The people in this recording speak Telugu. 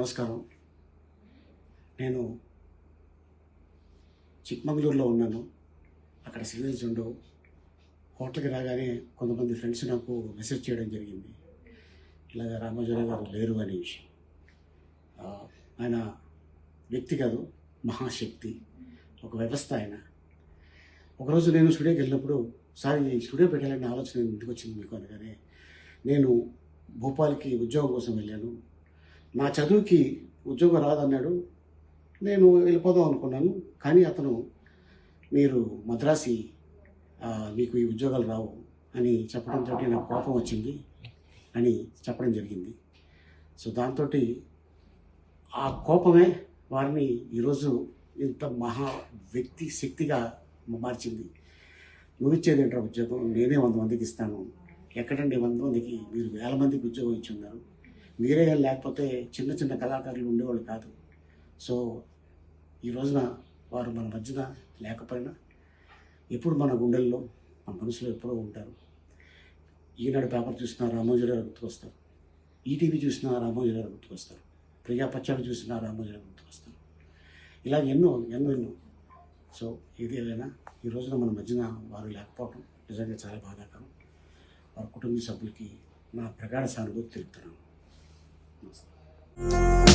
నమస్కారం. నేను చిక్మంగళూరులో ఉన్నాను. అక్కడ సిగ్నల్స్ ఉండవు. హోటల్కి రాగానే కొంతమంది ఫ్రెండ్స్ నాకు మెసేజ్ చేయడం జరిగింది, ఇలాగ రామోజీరావు గారు లేరు అనే విషయం. ఆయన వ్యక్తి కాదు, మహాశక్తి, ఒక వ్యవస్థ ఆయన. ఒకరోజు నేను స్టూడియోకి వెళ్ళినప్పుడు, సార్ ఈ స్టూడియో పెట్టాలనే ఆలోచన ఎందుకు వచ్చింది మీకు అనగానే, నేను భోపాల్కి ఉద్యోగం కోసం వెళ్ళాను, నా చదువుకి ఉద్యోగం రాదన్నాడు, నేను వెళ్ళిపోదాం అనుకున్నాను. కానీ అతను మీరు మద్రాసి, మీకు ఈ ఉద్యోగాలు రావు అని చెప్పడంతో నాకు కోపం వచ్చింది అని చెప్పడం జరిగింది. సో దాంతో ఆ కోపమే వారిని ఈరోజు ఇంత మహా వ్యక్తి శక్తిగా మార్చింది. నువ్వు ఇచ్చేది ఏంటో ఉద్యోగం, నేనే 100 మందికి ఇస్తాను. ఎక్కడండి 100 మందికి, మీరు 1000 మందికి ఉద్యోగం ఇచ్చి ఉన్నారు. మీరే లేకపోతే చిన్న చిన్న కళాకారులు ఉండేవాళ్ళు కాదు. సో ఈ రోజున వారు మన మధ్యన లేకపోయినా ఎప్పుడు మన గుండెల్లో, మన మనసులో ఎప్పుడూ ఉంటారు. ఈనాడు పేపర్ చూసినా రామోజీరావు గుర్తుకొస్తారు, ఈటీవీ చూసినా రామోజీరావు గుర్తుకొస్తారు, ప్రజాపక్షాలు చూసినా రామోజీరావు గుర్తుకొస్తారు. ఇలా ఎన్నో ఎన్నో ఎన్నో. సో ఏది ఏదైనా ఈ రోజున మన మధ్యన వారు లేకపోవడం నిజంగా చాలా బాధాకరం. వారి కుటుంబ సభ్యులకి నా ప్రగాఢ సానుభూతి తెలుపుతున్నాను. నమస్తే.